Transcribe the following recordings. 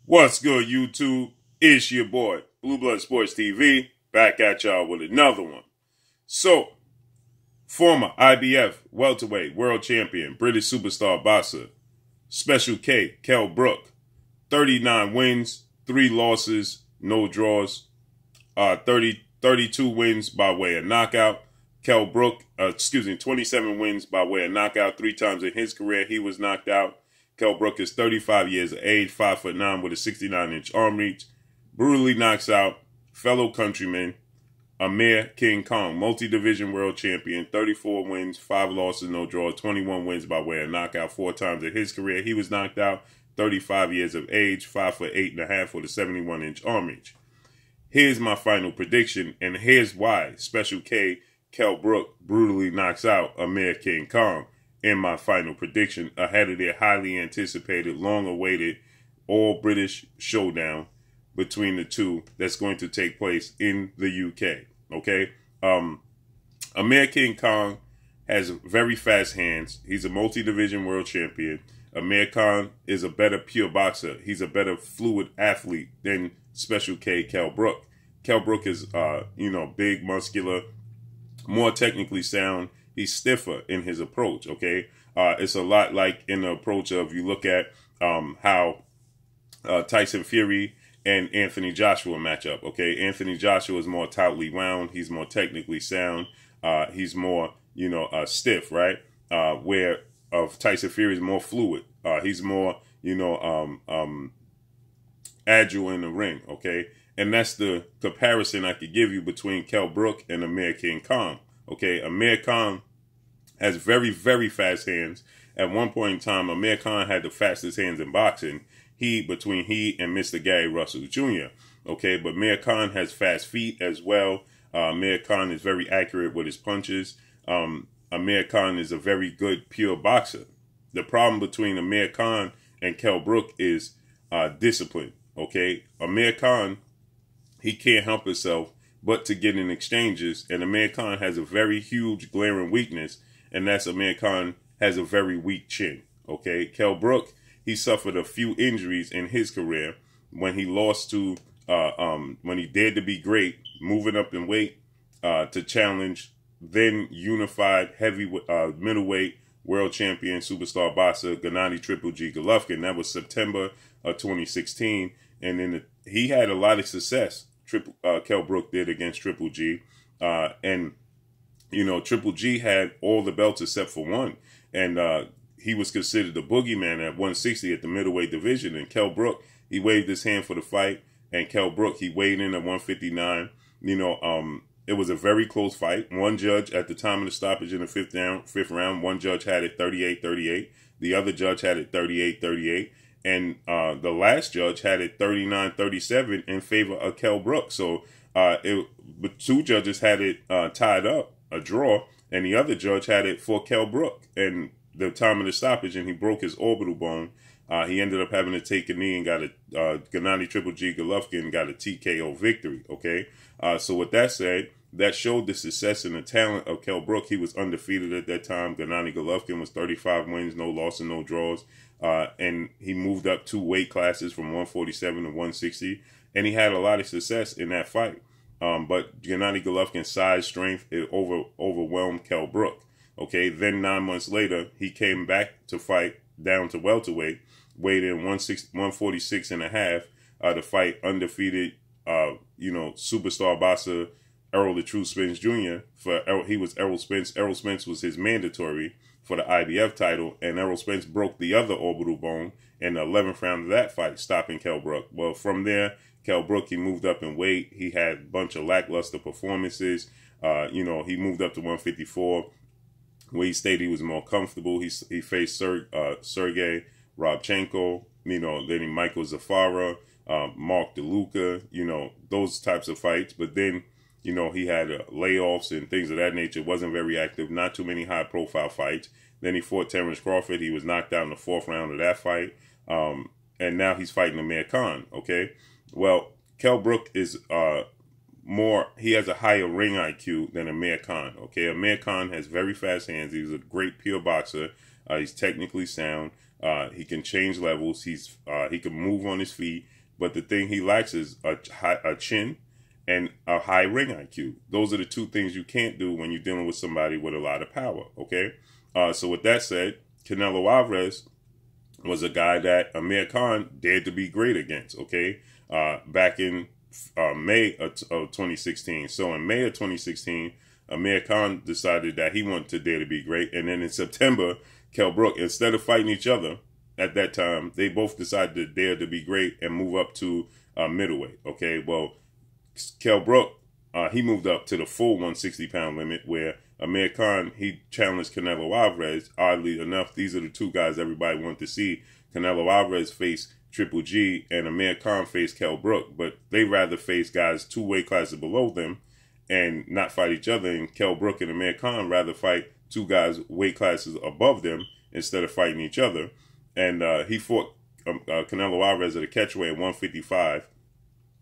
What's good, YouTube? It's your boy, Blue Blood Sports TV, back at y'all with another one. So, former IBF welterweight world champion, British superstar boxer, Special K, Kell Brook, 39 wins, 3 losses, no draws, 32 wins by way of knockout. Kell Brook, 27 wins by way of knockout. 3 times in his career he was knocked out. Kell Brook is 35 years of age, 5'9" with a 69-inch arm reach. Brutally knocks out fellow countryman Amir King Kong, multi-division world champion, 34 wins, 5 losses, no draws, 21 wins by way of knockout. 4 times in his career he was knocked out. 35 years of age, 5'8.5" with a 71-inch arm reach. Here's my final prediction, and here's why Special K, Kell Brook, brutally knocks out Amir King Kong in my final prediction ahead of their highly anticipated, long-awaited, all-British showdown between the two that's going to take place in the UK. Okay? Amir King Kong has very fast hands. He's a multi-division world champion. Amir Khan is a better pure boxer. He's a better fluid athlete than Special K, Kell Brook. Kell Brook is, big, muscular, more technically sound. He's stiffer in his approach, okay? It's a lot like in the approach of, you look at how Tyson Fury and Anthony Joshua match up, okay? Anthony Joshua is more tightly wound. He's more technically sound. He's more, stiff, right? Where Tyson Fury is more fluid. He's more, agile in the ring, okay? And that's the comparison I could give you between Kell Brook and Amir King Kong, okay? Amir Khan has very, very fast hands. At one point in time, Amir Khan had the fastest hands in boxing. Between he and Mr. Gary Russell Jr., okay? But Amir Khan has fast feet as well. Amir Khan is very accurate with his punches. Amir Khan is a very good pure boxer. The problem between Amir Khan and Kell Brook is discipline, okay? Amir Khan, he can't help himself but to get in exchanges, and Amir Khan has a very huge glaring weakness, and that's Amir Khan has a very weak chin, okay? Kell Brook, he suffered a few injuries in his career when he lost to, when he dared to be great, moving up in weight to challenge then unified middleweight world champion superstar boxer Gennady Triple G Golovkin. That was September of 2016, and then he had a lot of success. Kell Brook did against Triple G, and Triple G had all the belts except for one, and he was considered the boogeyman at 160 at the middleweight division. And Kell Brook, he waved his hand for the fight, and Kell Brook, he weighed in at 159. It was a very close fight. One judge at the time of the stoppage in the fifth round, one judge had it 38-38. The other judge had it 38-38. And the last judge had it 39-37 in favor of Kell Brook. So but 2 judges had it tied up, a draw, and the other judge had it for Kell Brook. And the time of the stoppage, and he broke his orbital bone. He ended up having to take a knee and got a Gennady Triple G Golovkin got a TKO victory, okay? So with that said, that showed the success and the talent of Kell Brook. He was undefeated at that time. Gennady Golovkin was 35 wins, no loss and no draws. And he moved up 2 weight classes from 147 to 160. And he had a lot of success in that fight. But Gennady Golovkin's size, strength, it overwhelmed Kell Brook. Okay, then 9 months later, he came back to fight down to welterweight, weighed in 146.5 to fight undefeated, superstar boxer Errol the True Spence Jr. He was Errol Spence. Errol Spence was his mandatory for the IBF title, and Errol Spence broke the other orbital bone in the 11th round of that fight, stopping Kell Brook. Well, from there, Kell Brook, he moved up in weight. He had a bunch of lackluster performances. He moved up to 154. Where he stated he was more comfortable. He faced Sergey Rabchenko, then Michael Zafara, Mark DeLuca, those types of fights. But then, he had layoffs and things of that nature. Wasn't very active. Not too many high-profile fights. Then he fought Terrence Crawford. He was knocked out in the 4th round of that fight. And now he's fighting Amir Khan, okay? Well, Kell Brook is he has a higher ring IQ than Amir Khan, okay? Amir Khan has very fast hands. He's a great pure boxer. He's technically sound. He can change levels. He can move on his feet. But the thing he lacks is a chin and a high ring IQ. Those are the two things you can't do when you're dealing with somebody with a lot of power, okay? So with that said, Canelo Alvarez was a guy that Amir Khan dared to be great against, okay? Back in May of 2016. So in May of 2016, Amir Khan decided that he wanted to dare to be great. And then in September, Kell Brook, instead of fighting each other at that time, they both decided to dare to be great and move up to middleweight, okay? Well, Kell Brook, he moved up to the full 160-pound limit, where Amir Khan, he challenged Canelo Alvarez. Oddly enough, these are the two guys everybody wanted to see. Canelo Alvarez face Triple G and Amir Khan face Kell Brook, but they rather face guys 2 weight classes below them and not fight each other. And Kell Brook and Amir Khan rather fight 2 guys weight classes above them instead of fighting each other. And he fought Canelo Alvarez at a catchweight at 155.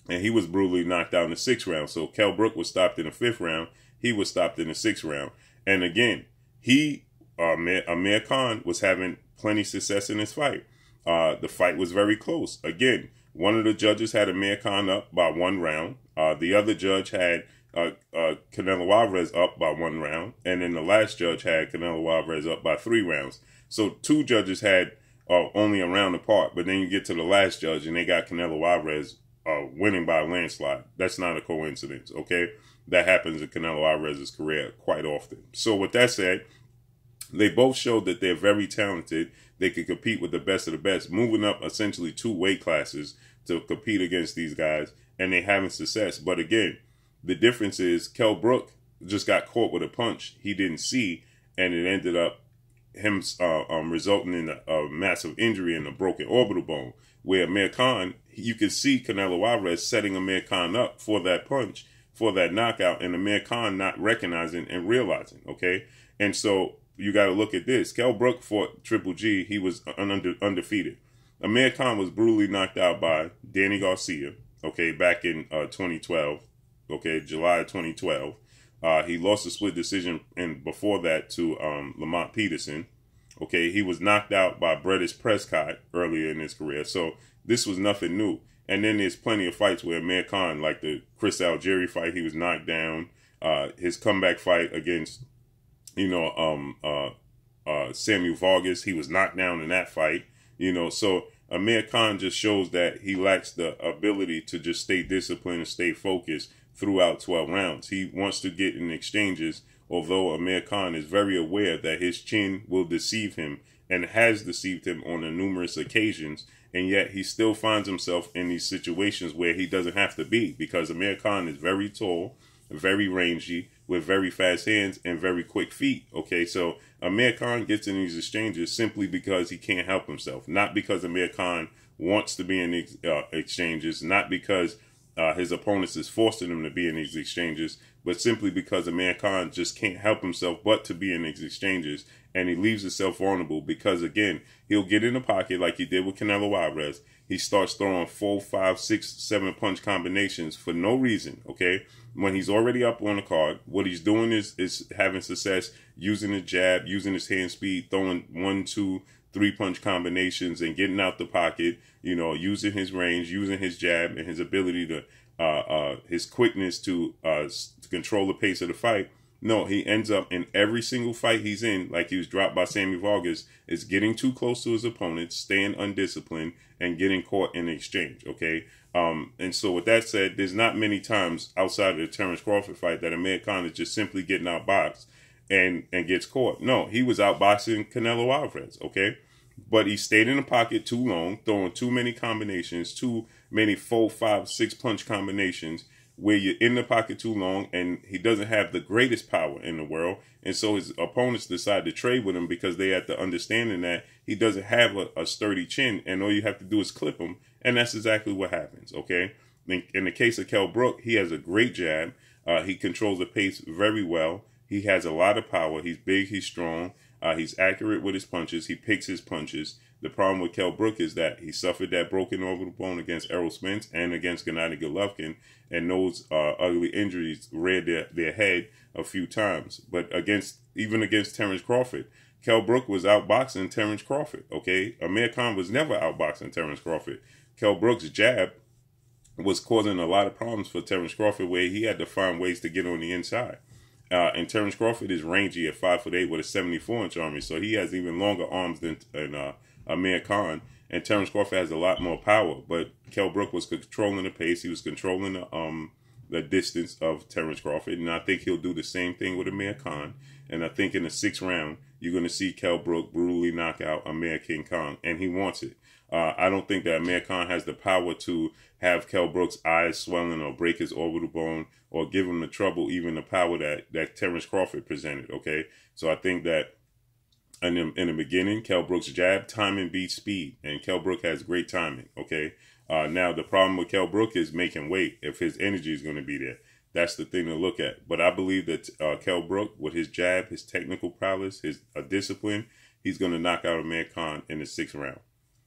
And he was brutally knocked out in the 6th round. So Kell Brook was stopped in the 5th round. He was stopped in the 6th round. And again, Amir Khan was having plenty of success in this fight. The fight was very close. Again, one of the judges had Amir Khan up by 1 round. The other judge had Canelo Alvarez up by 1 round. And then the last judge had Canelo Alvarez up by 3 rounds. So 2 judges had only a round apart. But then you get to the last judge and they got Canelo Alvarez winning by a landslide. That's not a coincidence, okay? That happens in Canelo Alvarez's career quite often. So with that said, they both showed that they're very talented. They could compete with the best of the best, moving up essentially 2 weight classes to compete against these guys, and they're having success. But again, the difference is Kell Brook just got caught with a punch he didn't see, and it ended up him resulting in a massive injury in a broken orbital bone, where Amir Khan, you could see Canelo Alvarez setting Amir Khan up for that punch, for that knockout, and Amir Khan not recognizing and realizing, okay? And so you got to look at this. Kell Brook fought Triple G. He was undefeated. Amir Khan was brutally knocked out by Danny Garcia, okay, back in 2012, okay, July 2012. He lost a split decision, and before that to Lamont Peterson. Okay, he was knocked out by Brettis Prescott earlier in his career. So this was nothing new. And then there's plenty of fights where Amir Khan, like the Chris Algieri fight, he was knocked down. His comeback fight against, Samuel Vargas, he was knocked down in that fight. So Amir Khan just shows that he lacks the ability to just stay disciplined and stay focused throughout 12 rounds. He wants to get in exchanges, although Amir Khan is very aware that his chin will deceive him and has deceived him on numerous occasions, and yet he still finds himself in these situations where he doesn't have to be, because Amir Khan is very tall, very rangy, with very fast hands and very quick feet. Okay, so Amir Khan gets in these exchanges simply because he can't help himself, not because Amir Khan wants to be in these exchanges, not because his opponents is forcing him to be in these exchanges, but simply because Amir Khan just can't help himself but to be in these exchanges, and he leaves himself vulnerable because, again, he'll get in the pocket like he did with Canelo Alvarez. He starts throwing 4, 5, 6, 7 punch combinations for no reason, okay? When he's already up on the card, what he's doing is having success using his jab, using his hand speed, throwing 1, 2, 3 punch combinations and getting out the pocket, using his range, using his jab and his ability to, his quickness to control the pace of the fight. No, he ends up in every single fight he's in, like he was dropped by Sammy Vargas, is getting too close to his opponent, staying undisciplined, and getting caught in the exchange, okay? And so with that said, there's not many times outside of the Terrence Crawford fight that Amir Khan is just simply getting outboxed and gets caught. No, he was outboxing Canelo Alvarez, okay? But he stayed in the pocket too long, throwing too many combinations, too many 4, 5, 6 punch combinations, where you're in the pocket too long, and he doesn't have the greatest power in the world. And so his opponents decide to trade with him because they have the understanding that he doesn't have a sturdy chin, and all you have to do is clip him. And that's exactly what happens, okay? In the case of Kell Brook, he has a great jab. He controls the pace very well. He has a lot of power. He's big, he's strong. He's accurate with his punches. He picks his punches. The problem with Kell Brook is that he suffered that broken orbital bone against Errol Spence and against Gennady Golovkin, and those ugly injuries reared their head a few times. But even against Terrence Crawford, Kell Brook was outboxing Terrence Crawford, okay? Amir Khan was never outboxing Terrence Crawford. Kell Brook's jab was causing a lot of problems for Terrence Crawford, where he had to find ways to get on the inside. And Terrence Crawford is rangy at 5'8" with a 74-inch arm, so he has even longer arms than Amir Khan. And Terrence Crawford has a lot more power, but Kell Brook was controlling the pace. He was controlling the distance of Terrence Crawford, and I think he'll do the same thing with Amir Khan. And I think in the 6th round, you're going to see Kell Brook brutally knock out Amir King Khan, and he wants it. I don't think that Amir Khan has the power to have Kell Brook's eyes swelling or break his orbital bone or give him the trouble, even the power that Terrence Crawford presented, okay? So I think that in the beginning, Kell Brook's jab, timing beats speed, and Kell Brook has great timing, okay? Now, the problem with Kell Brook is making weight, if his energy is going to be there. That's the thing to look at. But I believe that Kell Brook, with his jab, his technical prowess, his discipline, he's going to knock out Amir Khan in the 6th round.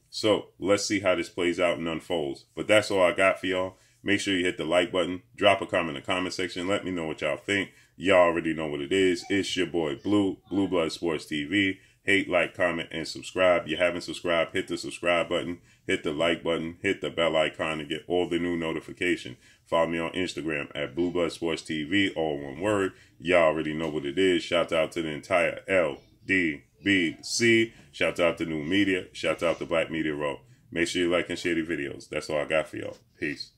So let's see how this plays out and unfolds. But that's all I got for y'all. Make sure you hit the like button. Drop a comment in the comment section. Let me know what y'all think. Y'all already know what it is. It's your boy Blue, Blue Blood Sports TV. Hate, like, comment, and subscribe. If you haven't subscribed, hit the subscribe button. Hit the like button. Hit the bell icon to get all the new notifications. Follow me on Instagram at Blue Blood Sports TV, all one word. Y'all already know what it is. Shout out to the entire LDBC. Shout out to New Media. Shout out to Black Media Row. Make sure you like and share the videos. That's all I got for y'all. Peace.